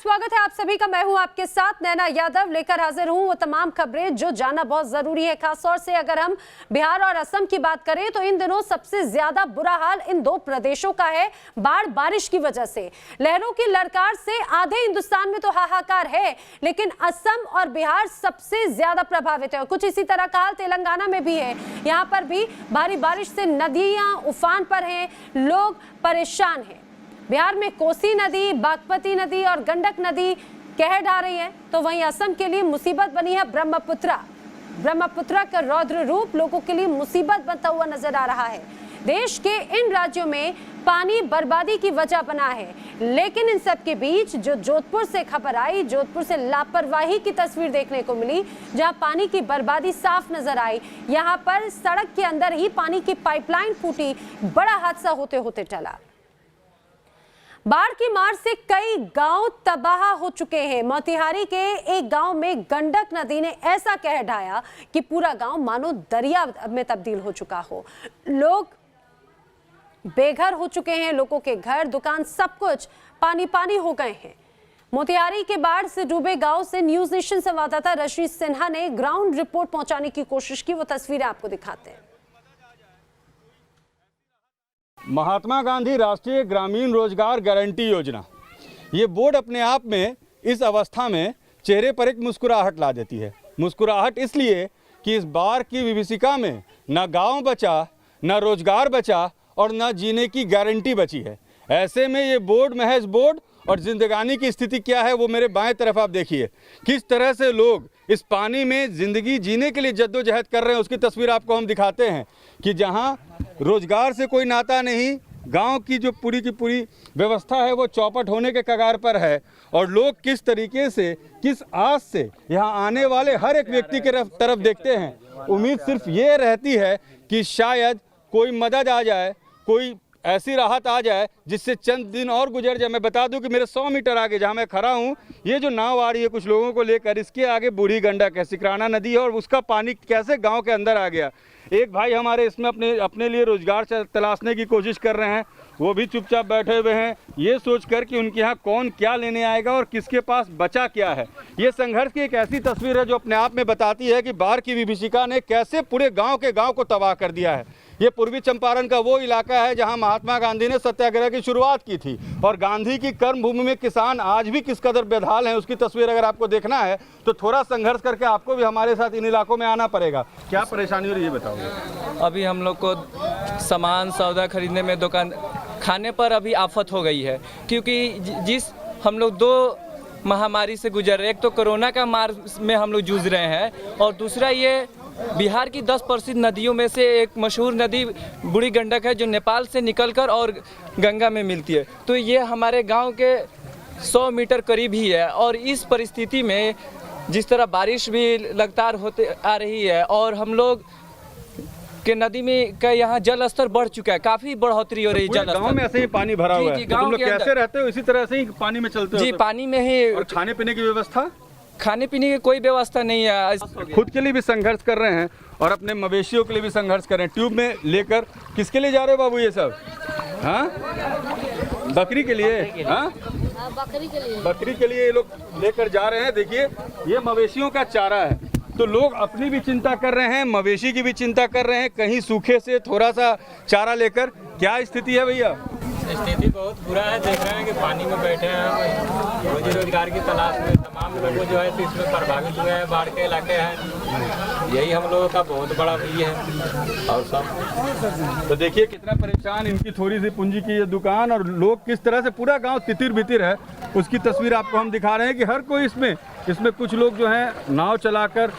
स्वागत है आप सभी का। मैं हूं आपके साथ नैना यादव, लेकर हाजिर हूं वो तमाम खबरें जो जानना बहुत जरूरी है। खासतौर से अगर हम बिहार और असम की बात करें तो इन दिनों सबसे ज्यादा बुरा हाल इन दो प्रदेशों का है बाढ़ बारिश की वजह से। लहरों की ललकार से आधे हिंदुस्तान में तो हाहाकार है, लेकिन असम और बिहार सबसे ज्यादा प्रभावित है। कुछ इसी तरह का हाल तेलंगाना में भी है। यहाँ पर भी भारी बारिश से नदियां उफान पर हैं, लोग परेशान हैं। बिहार में कोसी नदी, बागमती नदी और गंडक नदी कहर ढा रही है, तो वहीं असम के लिए मुसीबत बनी है ब्रह्मपुत्रा। ब्रह्मपुत्रा का रौद्र रूप लोगों के लिए मुसीबत बनता हुआ नजर आ रहा है। देश के इन राज्यों में पानी बर्बादी की वजह बना है, लेकिन इन सब के बीच जो जोधपुर से खबर आई, जोधपुर से लापरवाही की तस्वीर देखने को मिली, जहां पानी की बर्बादी साफ नजर आई। यहां पर सड़क के अंदर ही पानी की पाइपलाइन फूटी, बड़ा हादसा होते होते टला। बाढ़ की मार से कई गांव तबाह हो चुके हैं। मोतिहारी के एक गांव में गंडक नदी ने ऐसा कहर ढाया कि पूरा गांव मानो दरिया में तब्दील हो चुका हो। लोग बेघर हो चुके हैं, लोगों के घर, दुकान, सब कुछ पानी पानी हो गए हैं। मोतिहारी के बाढ़ से डूबे गांव से न्यूज नेशन संवाददाता रशीद सिन्हा ने ग्राउंड रिपोर्ट पहुंचाने की कोशिश की। वो तस्वीरें आपको दिखाते हैं। महात्मा गांधी राष्ट्रीय ग्रामीण रोजगार गारंटी योजना, ये बोर्ड अपने आप में इस अवस्था में चेहरे पर एक मुस्कुराहट ला देती है। मुस्कुराहट इसलिए कि इस बाढ़ की विभीषिका में न गांव बचा, न रोजगार बचा और न जीने की गारंटी बची है। ऐसे में ये बोर्ड महज बोर्ड और जिंदगानी की स्थिति क्या है वो मेरे बाएं तरफ आप देखिए। किस तरह से लोग इस पानी में ज़िंदगी जीने के लिए जद्दोजहद कर रहे हैं, उसकी तस्वीर आपको हम दिखाते हैं कि जहां रोजगार से कोई नाता नहीं, गांव की जो पूरी की पूरी व्यवस्था है वो चौपट होने के कगार पर है। और लोग किस तरीके से, किस आस से यहाँ आने वाले हर एक व्यक्ति के तरफ देखते हैं। उम्मीद सिर्फ ये रहती है कि शायद कोई मदद आ जाए, कोई ऐसी राहत आ जाए जिससे चंद दिन और गुजर जाए। मैं बता दूं कि मेरे 100 मीटर आगे जहां मैं खड़ा हूं, ये जो नाव आ रही है कुछ लोगों को लेकर, इसके आगे बूढ़ी गंडक है, सिकराना नदी है, और उसका पानी कैसे गांव के अंदर आ गया। एक भाई हमारे इसमें अपने लिए रोजगार तलाशने की कोशिश कर रहे हैं, वो भी चुपचाप बैठे हुए हैं, ये सोचकर कि उनके यहाँ कौन क्या लेने आएगा और किसके पास बचा क्या है। ये संघर्ष की एक ऐसी तस्वीर है जो अपने आप में बताती है कि बाढ़ की विभीषिका ने कैसे पूरे गांव के गांव को तबाह कर दिया है। ये पूर्वी चंपारण का वो इलाका है जहां महात्मा गांधी ने सत्याग्रह की शुरुआत की थी, और गांधी की कर्मभूमि में किसान आज भी किस कदर बेहाल हैं उसकी तस्वीर अगर आपको देखना है तो थोड़ा संघर्ष करके आपको भी हमारे साथ इन इलाकों में आना पड़ेगा। क्या परेशानी हो रही है ये बताओगे। अभी हम लोग को सामान सौदा खरीदने में, दुकान खाने पर अभी आफत हो गई है, क्योंकि जिस हम लोग 2 महामारी से गुजर रहे, एक तो कोरोना का मार में हम लोग जूझ रहे हैं, और दूसरा ये बिहार की 10 प्रसिद्ध नदियों में से एक मशहूर नदी बूढ़ी गंडक है जो नेपाल से निकलकर और गंगा में मिलती है। तो ये हमारे गांव के 100 मीटर करीब ही है, और इस परिस्थिति में जिस तरह बारिश भी लगातार होते आ रही है और हम लोग के नदी में का यहाँ जल स्तर बढ़ चुका है, काफी बढ़ोतरी हो रही है। जल गांव में ऐसे ही पानी भरा हुआ है, तुम लोग कैसे रहते हो? इसी तरह से ही पानी में चलते हो? जी, पानी में ही। और खाने पीने की व्यवस्था? खाने पीने की कोई व्यवस्था नहीं है। खुद के लिए भी संघर्ष कर रहे हैं और अपने मवेशियों के लिए भी संघर्ष कर रहे हैं। ट्यूब में लेकर किसके लिए जा रहे हो बाबू ये सब? हाँ, बकरी के लिए? हाँ, बकरी के लिए ये लोग लेकर जा रहे हैं। देखिए ये मवेशियों का चारा है, तो लोग अपनी भी चिंता कर रहे हैं, मवेशी की भी चिंता कर रहे हैं, कहीं सूखे से थोड़ा सा चारा लेकर। क्या स्थिति है भैया? स्थिति बहुत बुरा है। देख रहे हैं कि पानी में बैठे हैं, रोजी रोजगार की तलाश में तमाम लोग जो है तो इसमें प्रभावित हुए हैं। बाढ़ के इलाके हैं, यही हम लोगों का बहुत बड़ा ये है। और सब तो देखिए कितना परेशान, इनकी थोड़ी सी पूंजी की ये दुकान, और लोग किस तरह से, पूरा गांव तितिर बितिर है, उसकी तस्वीर आपको हम दिखा रहे हैं कि हर कोई इसमें कुछ लोग जो हैं नाव चलाकर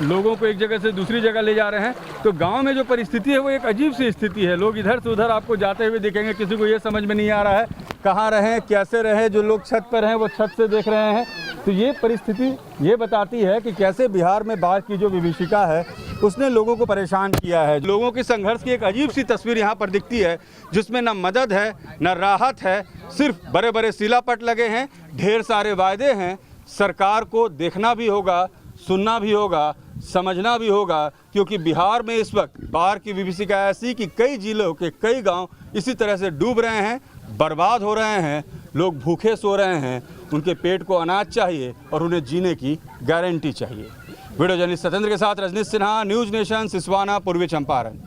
लोगों को एक जगह से दूसरी जगह ले जा रहे हैं। तो गांव में जो परिस्थिति है वो एक अजीब सी स्थिति है। लोग इधर से उधर आपको जाते हुए दिखेंगे, किसी को ये समझ में नहीं आ रहा है कहाँ रहें, कैसे रहें। जो लोग छत पर हैं वो छत से देख रहे हैं। तो ये परिस्थिति ये बताती है कि कैसे बिहार में बाढ़ की जो विभीषिका है उसने लोगों को परेशान किया है। लोगों के संघर्ष की एक अजीब सी तस्वीर यहाँ पर दिखती है, जिसमें न मदद है न राहत है, सिर्फ बड़े बड़े शिलापट लगे हैं, ढेर सारे वायदे हैं। सरकार को देखना भी होगा, सुनना भी होगा, समझना भी होगा, क्योंकि बिहार में इस वक्त बाढ़ की विभीषिका ऐसी कि कई जिलों के कई गांव इसी तरह से डूब रहे हैं, बर्बाद हो रहे हैं, लोग भूखे सो रहे हैं। उनके पेट को अनाज चाहिए और उन्हें जीने की गारंटी चाहिए। वीडियो जर्नलिस्ट सत्येंद्र के साथ रजनीश सिन्हा, न्यूज नेशन, सिसवाना, पूर्वी चंपारण।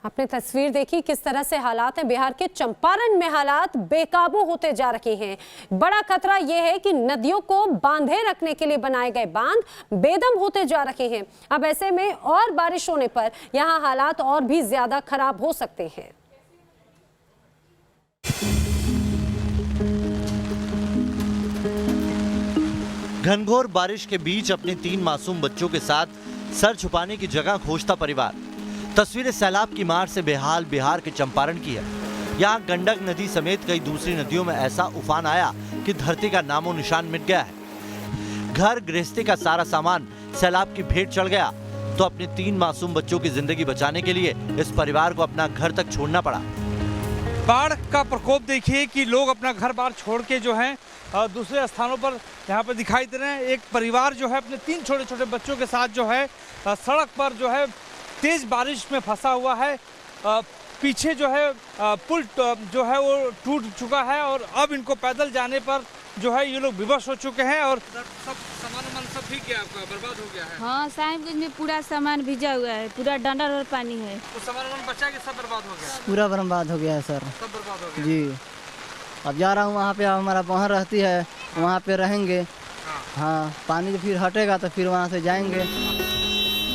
आपने तस्वीर देखी किस तरह से हालात हैं। बिहार के चंपारण में हालात बेकाबू होते जा रहे हैं। बड़ा खतरा यह है कि नदियों को बांधे रखने के लिए बनाए गए बांध बेदम होते जा रहे हैं। अब ऐसे में और बारिश होने पर यहां हालात और भी ज्यादा खराब हो सकते हैं। घनघोर बारिश के बीच अपने 3 मासूम बच्चों के साथ सर छुपाने की जगह खोजता परिवार। तस्वीरें सैलाब की मार से बेहाल बिहार के चंपारण की है। यहाँ गंडक नदी समेत कई दूसरी नदियों में ऐसा उफान आया कि धरती का नामो निशान मिट गया है। घर गृहस्थी का सारा सामान सैलाब की भेंट चढ़ गया, तो अपने 3 मासूम बच्चों की जिंदगी बचाने के लिए इस परिवार को अपना घर तक छोड़ना पड़ा। बाढ़ का प्रकोप देखिए कि लोग अपना घर बार छोड़ के जो है दूसरे स्थानों पर यहाँ पर दिखाई दे रहे हैं। एक परिवार जो है अपने 3 छोटे छोटे बच्चों के साथ जो है सड़क पर जो है तेज बारिश में फंसा हुआ है। पीछे जो है पुल जो है वो टूट चुका है और अब इनको पैदल जाने पर जो है ये लोग विवश हो चुके हैं। और सब सामान सब ठीक है, आपका बर्बाद हो गया है? हाँ, साहिबगंज में पूरा सामान भिजा हुआ है, पूरा डंडा और पानी है। तो सामान बचा के सब बर्बाद हो गया? पूरा बर्बाद हो गया है सर, सब बर्बाद हो गया जी। अब जा रहा हूँ वहाँ पे, हमारा बहन रहती है, वहाँ पे रहेंगे। हाँ, पानी जो फिर हटेगा तो फिर वहाँ से जाएंगे।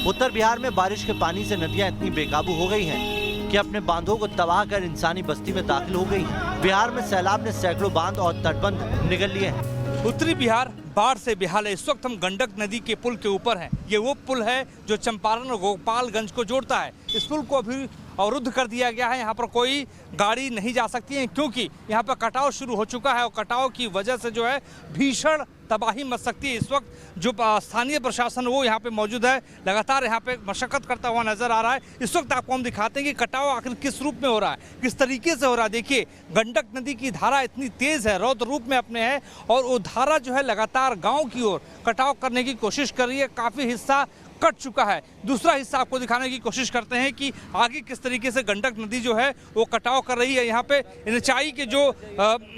उत्तर बिहार में बारिश के पानी से नदियां इतनी बेकाबू हो गई हैं कि अपने बांधों को तबाह कर इंसानी बस्ती में दाखिल हो गई हैं। बिहार में सैलाब ने सैकड़ों बांध और तटबंध निगल लिए हैं। उत्तरी बिहार बाढ़ से बेहाल है। इस वक्त हम गंडक नदी के पुल के ऊपर हैं। ये वो पुल है जो चंपारण और गोपालगंज को जोड़ता है। इस पुल को अभी अवरुद्ध कर दिया गया है। यहाँ पर कोई गाड़ी नहीं जा सकती है क्योंकि यहाँ पर कटाव शुरू हो चुका है और कटाव की वजह से जो है भीषण तबाही मच सकती है। इस वक्त जो स्थानीय प्रशासन वो यहाँ पे मौजूद है, लगातार यहाँ पे मशक्कत करता हुआ नजर आ रहा है। इस वक्त आपको हम दिखाते हैं कि कटाव आखिर किस रूप में हो रहा है, किस तरीके से हो रहा है। देखिए, गंडक नदी की धारा इतनी तेज है, रौद्र रूप में अपने है और वो धारा जो है लगातार गाँव की ओर कटाव करने की कोशिश कर रही है। काफ़ी हिस्सा कट चुका है। दूसरा हिस्सा आपको दिखाने की कोशिश करते हैं कि आगे किस तरीके से गंडक नदी जो है वो कटाव कर रही है। यहाँ पे निचाई के जो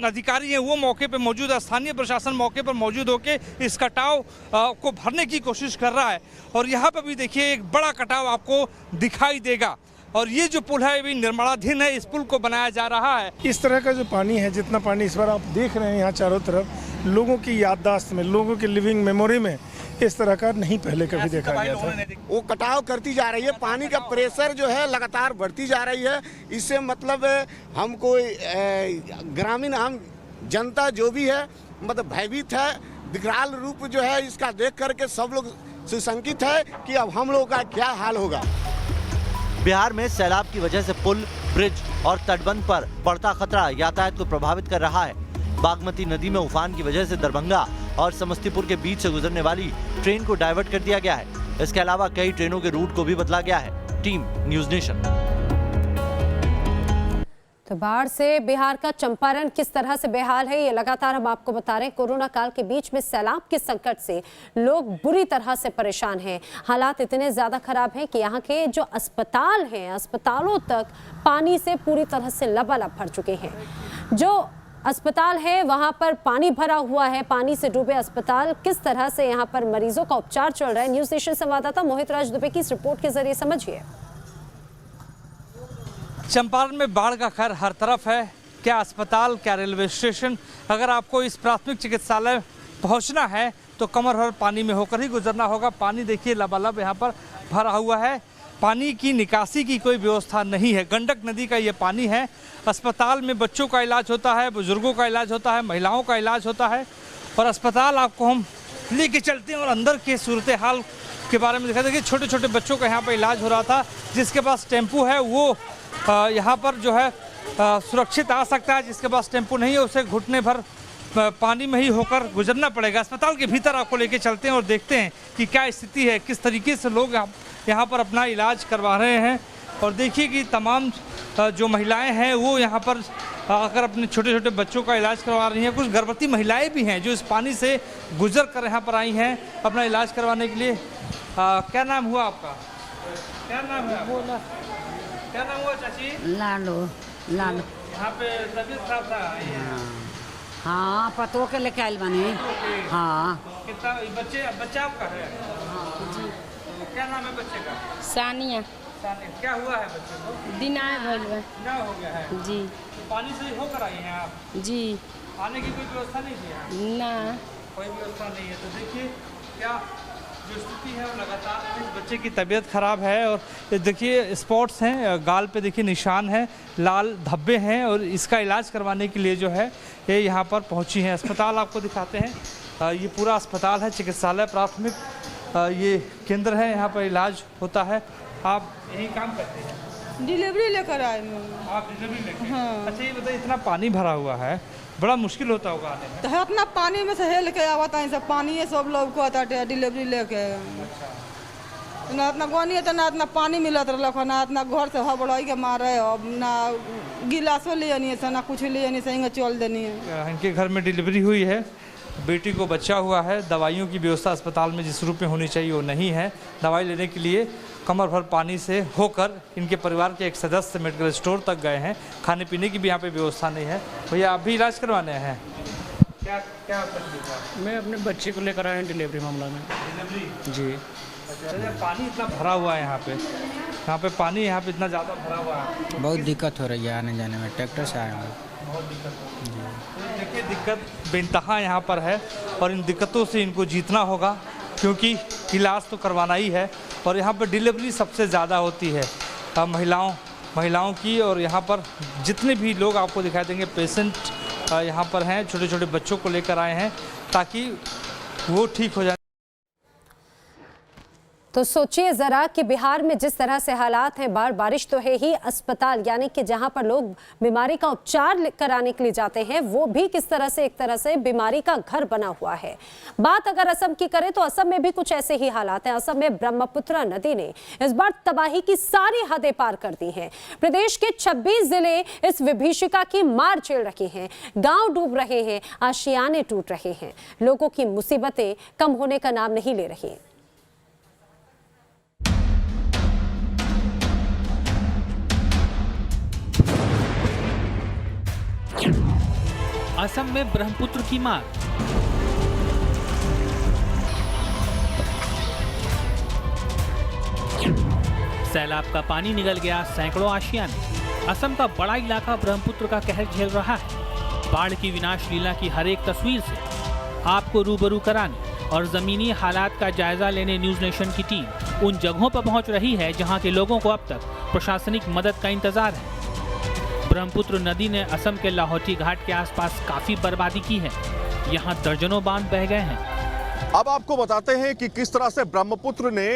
अधिकारी हैं वो मौके पे मौजूद है। स्थानीय प्रशासन मौके पर मौजूद होकर इस कटाव को भरने की कोशिश कर रहा है और यहाँ पे भी देखिए एक बड़ा कटाव आपको दिखाई देगा। और ये जो पुल है ये निर्माणाधीन है, इस पुल को बनाया जा रहा है। इस तरह का जो पानी है, जितना पानी इस बार आप देख रहे हैं यहाँ चारों तरफ, लोगों की याददाश्त में, लोगों की लिविंग मेमोरी में इस तरह का नहीं पहले कभी देखा गया था। वो कटाव करती जा रही है, पानी का प्रेशर जो है लगातार बढ़ती जा रही है। इससे मतलब हमको ग्रामीण हम जनता जो भी है मतलब भयभीत है। विकराल रूप जो है इसका देख करके सब लोग सुशंकित है कि अब हम लोगों का क्या हाल होगा। बिहार में सैलाब की वजह से पुल, ब्रिज और तटबंध पर बढ़ता खतरा यातायात को प्रभावित कर रहा है। बागमती नदी में उफान की वजह से दरभंगा और समस्तीपुर के बीच से गुजरने वाली ट्रेन को डाइवर्ट कर दिया गया है। इसके अलावा कई ट्रेनों के रूट को भी बदला गया है। Team news nation. तो बाढ़ से बिहार का चंपारण किस तरह से बेहाल है ये लगातार हम आपको बता रहे हैं। कोरोना काल के बीच में सैलाब के संकट से लोग बुरी तरह से परेशान हैं। हालात इतने ज़्यादा खराब हैं कि यहाँ के जो अस्पताल हैं, अस्पतालों तक पानी से पूरी तरह से लबालब भर चुके हैं। जो अस्पताल है वहाँ पर पानी भरा हुआ है, पानी से डूबे अस्पताल। किस तरह से यहाँ पर मरीजों का उपचार चल रहा है, न्यूज़ नेशन संवाददाता मोहित राज दुबे की इस रिपोर्ट के जरिए समझिए। चंपारण में बाढ़ का कहर हर तरफ है। क्या अस्पताल, क्या रेलवे स्टेशन। अगर आपको इस प्राथमिक चिकित्सालय पहुंचना है तो कमर भर पानी में होकर ही गुजरना होगा। पानी देखिए लबालब यहाँ पर भरा हुआ है। पानी की निकासी की कोई व्यवस्था नहीं है। गंडक नदी का ये पानी है। अस्पताल में बच्चों का इलाज होता है, बुजुर्गों का इलाज होता है, महिलाओं का इलाज होता है। और अस्पताल आपको हम लेके चलते हैं और अंदर के सूरत हाल के बारे में दिखा। देखिए, छोटे छोटे बच्चों का यहाँ पर इलाज हो रहा था। जिसके पास टेम्पू है वो यहाँ पर जो है सुरक्षित आ सकता है। जिसके पास टेम्पू नहीं है उसे घुटने भर पानी में ही होकर गुजरना पड़ेगा। अस्पताल के भीतर आपको लेके चलते हैं और देखते हैं कि क्या स्थिति है, किस तरीके से लोग यहाँ पर अपना इलाज करवा रहे हैं। और देखिए कि तमाम जो महिलाएं हैं वो यहाँ पर आकर अपने छोटे छोटे बच्चों का इलाज करवा रही हैं। कुछ गर्भवती महिलाएं भी हैं जो इस पानी से गुजर कर यहाँ पर आई हैं अपना इलाज करवाने के लिए। क्या नाम हुआ आपका? क्या नाम है? बोला क्या नाम हुआ चाची? लाडो। यहाँ पे तबीयत खराब था। हाँ पतो के लेके आयल बने। हाँ कितना बच्चा आपका है? जी। क्या नाम है बच्चे का? सानिया। क्या हुआ है बच्चे को? दिना भइल बा। क्या हो गया है? जी। पानी से होकर आई हैं आप? जी। आने की कोई व्यवस्था नहीं थी यहाँ? ना कोई व्यवस्था नहीं है। तो देखिए क्या जो स्थिति है वो लगातार, इस बच्चे की तबीयत खराब है और ये देखिए स्पॉट्स हैं, गाल पे देखिए निशान है, लाल धब्बे हैं और इसका इलाज करवाने के लिए जो है ये यहाँ पर पहुँची हैं। अस्पताल आपको दिखाते हैं, ये पूरा अस्पताल है, चिकित्सालय प्राथमिक ये केंद्र है, यहाँ पर इलाज होता है। आप यही काम करते हैं? डिलीवरी लेकर आए। आप डिलीवरी लेकर? हाँ। अच्छा ये बताइए, इतना पानी भरा हुआ है, बड़ा मुश्किल होता होगा आने में? तो अपना पानी में से हेल के आवता है सब पानी है, सब लोग को आता है डिलीवरी लेके। ना इतना गोनी है तो ना इतना पानी मिलत रहा, ना इतना घर से हबड़ाई के मारे, अब ना गिलासो ले नहीं है, ना कुछ ले नहीं से चल देनी है। इनके घर में डिलीवरी हुई है, बेटी को बच्चा हुआ है, दवाइयों की व्यवस्था अस्पताल में जिस रूप में होनी चाहिए वो नहीं है। दवाई लेने के लिए कमर भर पानी से होकर इनके परिवार के एक सदस्य मेडिकल स्टोर तक गए हैं। खाने पीने की भी यहाँ पे व्यवस्था नहीं है। भैया आप भी इलाज करवाने हैं? क्या क्या तकलीफ है? मैं अपने बच्चे को लेकर आया हूँ डिलीवरी मामला में। डिलीवरी? जी। अच्छा, पानी इतना भरा हुआ है यहाँ पे पानी यहाँ पे इतना ज़्यादा भरा हुआ है, बहुत दिक्कत हो रही है आने जाने में, ट्रैक्टर से आया हूँ। बहुत दिक्कत हो रही है। देखिए दिक्कत बेइंतहा यहाँ पर है और इन दिक्कतों से इनको जीतना होगा, क्योंकि इलाज तो करवाना ही है और यहाँ पर डिलीवरी सबसे ज़्यादा होती है महिलाओं की। और यहाँ पर जितने भी लोग आपको दिखाई देंगे पेशेंट यहाँ पर हैं, छोटे छोटे बच्चों को लेकर आए हैं ताकि वो ठीक हो जाए। तो सोचिए ज़रा कि बिहार में जिस तरह से हालात हैं, बारिश तो है ही, अस्पताल यानी कि जहां पर लोग बीमारी का उपचार कराने के लिए जाते हैं वो भी किस तरह से एक तरह से बीमारी का घर बना हुआ है। बात अगर असम की करें तो असम में भी कुछ ऐसे ही हालात हैं। असम में ब्रह्मपुत्र नदी ने इस बार तबाही की सारी हदें पार कर दी हैं। प्रदेश के 26 जिले इस विभीषिका की मार झेल रहे हैं। गाँव डूब रहे हैं, आशियाने टूट रहे हैं, लोगों की मुसीबतें कम होने का नाम नहीं ले रही। असम में ब्रह्मपुत्र की मार। सैलाब का पानी निगल गया सैकड़ों आशियाने। असम का बड़ा इलाका ब्रह्मपुत्र का कहर झेल रहा है। बाढ़ की विनाश लीला की हर एक तस्वीर से आपको रूबरू कराने और जमीनी हालात का जायजा लेने न्यूज नेशन की टीम उन जगहों पर पहुंच रही है जहां के लोगों को अब तक प्रशासनिक मदद का इंतजार है। ब्रह्मपुत्र नदी ने असम के लाहौटी घाट के आसपास काफी बर्बादी की है। यहाँ दर्जनों बांध बह गए हैं। अब आपको बताते हैं कि किस तरह से ब्रह्मपुत्र ने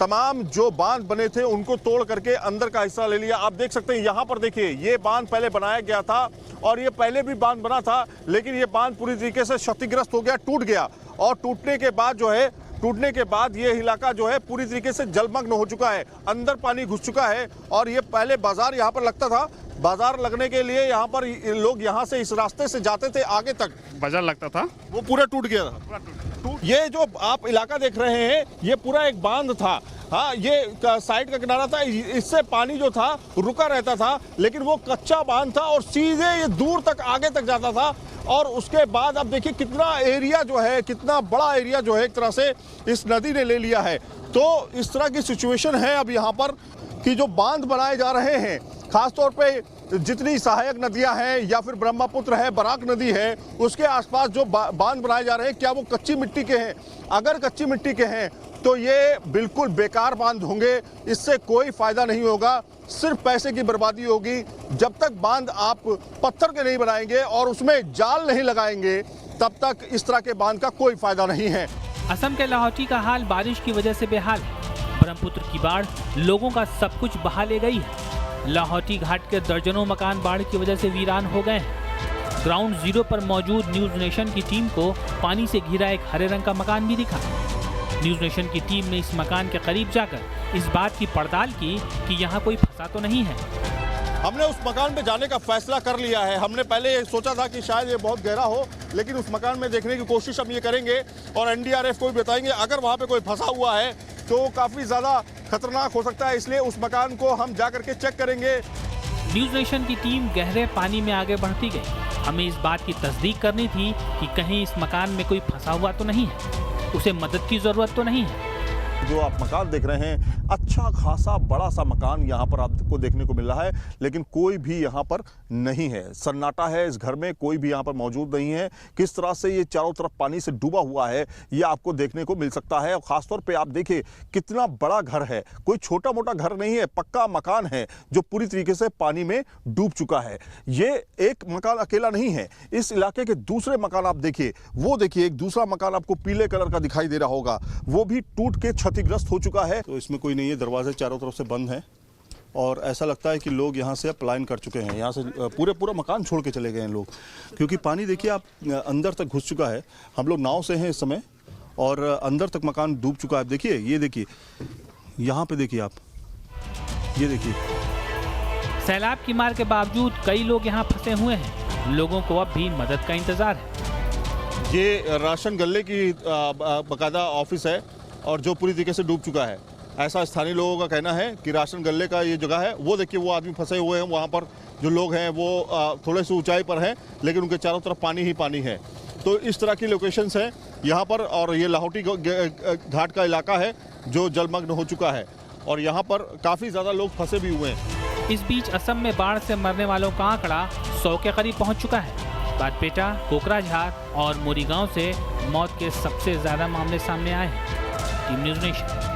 तमाम जो बांध बने थे उनको तोड़ करके अंदर का हिस्सा ले लिया। आप देख सकते हैं यहाँ पर देखिए, ये बांध पहले बनाया गया था और ये पहले भी बांध बना था, लेकिन ये बांध पूरी तरीके से क्षतिग्रस्त हो गया, टूट गया। और टूटने के बाद ये इलाका जो है पूरी तरीके से जलमग्न हो चुका है, अंदर पानी घुस चुका है। और ये पहले बाजार यहाँ पर लगता था, बाजार लगने के लिए यहाँ पर लोग यहाँ से इस रास्ते से जाते थे, आगे तक बाजार लगता था, वो पूरा टूट गया था। ये जो आप इलाका देख रहे हैं ये पूरा एक बांध था। हाँ, ये साइड का किनारा था, इससे पानी जो था रुका रहता था, लेकिन वो कच्चा बांध था और सीधे ये दूर तक आगे तक जाता था। और उसके बाद अब देखिए कितना एरिया जो है, कितना बड़ा एरिया जो है एक तरह से इस नदी ने ले लिया है। तो इस तरह की सिचुएशन है अब यहाँ पर कि जो बांध बनाए जा रहे हैं, खासतौर पे जितनी सहायक नदियां हैं या फिर ब्रह्मपुत्र है, बराक नदी है, उसके आसपास जो बांध बनाए जा रहे हैं, क्या वो कच्ची मिट्टी के हैं? अगर कच्ची मिट्टी के हैं तो ये बिल्कुल बेकार बांध होंगे, इससे कोई फायदा नहीं होगा, सिर्फ पैसे की बर्बादी होगी। जब तक बांध आप पत्थर के नहीं बनाएंगे और उसमें जाल नहीं लगाएंगे, तब तक इस तरह के बांध का कोई फायदा नहीं है। असम के लाहौटी का हाल बारिश की वजह से बेहाल है। ब्रह्मपुत्र की बाढ़ लोगों का सब कुछ बहा ले गई है। लाहौटी घाट के दर्जनों मकान बाढ़ की वजह से वीरान हो गए हैं। ग्राउंड जीरो पर मौजूद न्यूज नेशन की टीम को पानी से घिरा एक हरे रंग का मकान भी दिखा। न्यूज नेशन की टीम ने इस मकान के करीब जाकर इस बात की पड़ताल की कि यहाँ कोई फंसा तो नहीं है। हमने उस मकान पे जाने का फैसला कर लिया है। हमने पहले ये सोचा था कि शायद ये बहुत गहरा हो, लेकिन उस मकान में देखने की कोशिश हम ये करेंगे और एनडीआरएफ को भी बताएंगे। अगर वहाँ पे कोई फंसा हुआ है तो काफ़ी ज़्यादा खतरनाक हो सकता है, इसलिए उस मकान को हम जा करके चेक करेंगे। न्यूज नेशन की टीम गहरे पानी में आगे बढ़ती गई। हमें इस बात की तस्दीक करनी थी कि कहीं इस मकान में कोई फंसा हुआ तो नहीं है, उसे मदद की जरूरत तो नहीं है। जो आप मकान देख रहे हैं, अच्छा खासा बड़ा सा मकान यहाँ पर आपको देखने को मिल रहा है, लेकिन कोई भी यहाँ पर नहीं है। सन्नाटा है इस घर में, कोई भी यहाँ पर मौजूद नहीं है। किस तरह से ये चारों तरफ पानी से डूबा हुआ है ये आपको देखने को मिल सकता है। और खासतौर पे आप देखिए कितना बड़ा घर है, कोई छोटा मोटा घर नहीं है, पक्का मकान है जो पूरी तरीके से पानी में डूब चुका है। ये एक मकान अकेला नहीं है, इस इलाके के दूसरे मकान आप देखिए, वो देखिए एक दूसरा मकान आपको पीले कलर का दिखाई दे रहा होगा, वो भी टूट के क्षतिग्रस्त हो चुका है। तो इसमें कोई नहीं है, दरवाजे चारों तरफ से बंद हैं और ऐसा लगता है कि लोग यहाँ से पलायन कर चुके हैं। यहाँ से पूरा मकान छोड़ के चले गए हैं लोग, क्योंकि पानी देखिए आप अंदर तक घुस चुका है। हम लोग नाव से हैं इस समय और अंदर तक मकान डूब चुका है। देखिए ये देखिए, यहाँ पे देखिए आप, ये देखिए। सैलाब की मार के बावजूद कई लोग यहाँ फंसे हुए हैं, लोगों को अब भी मदद का इंतजार है। ये राशन गल्ले की बाकायदा ऑफिस है और जो पूरी तरीके से डूब चुका है। ऐसा स्थानीय लोगों का कहना है कि राशन गल्ले का ये जगह है। वो देखिए वो आदमी फंसे हुए हैं, वहाँ पर जो लोग हैं वो थोड़े से ऊंचाई पर हैं, लेकिन उनके चारों तरफ पानी ही पानी है। तो इस तरह की लोकेशंस हैं यहाँ पर। और ये लाहौटी घाट का इलाका है जो जलमग्न हो चुका है और यहाँ पर काफ़ी ज़्यादा लोग फंसे भी हुए हैं। इस बीच असम में बाढ़ से मरने वालों का आंकड़ा 100 के करीब पहुँच चुका है। बारपेटा, कोकराझार और मोरीगांव से मौत के सबसे ज्यादा मामले सामने आए हैं। Team news nation.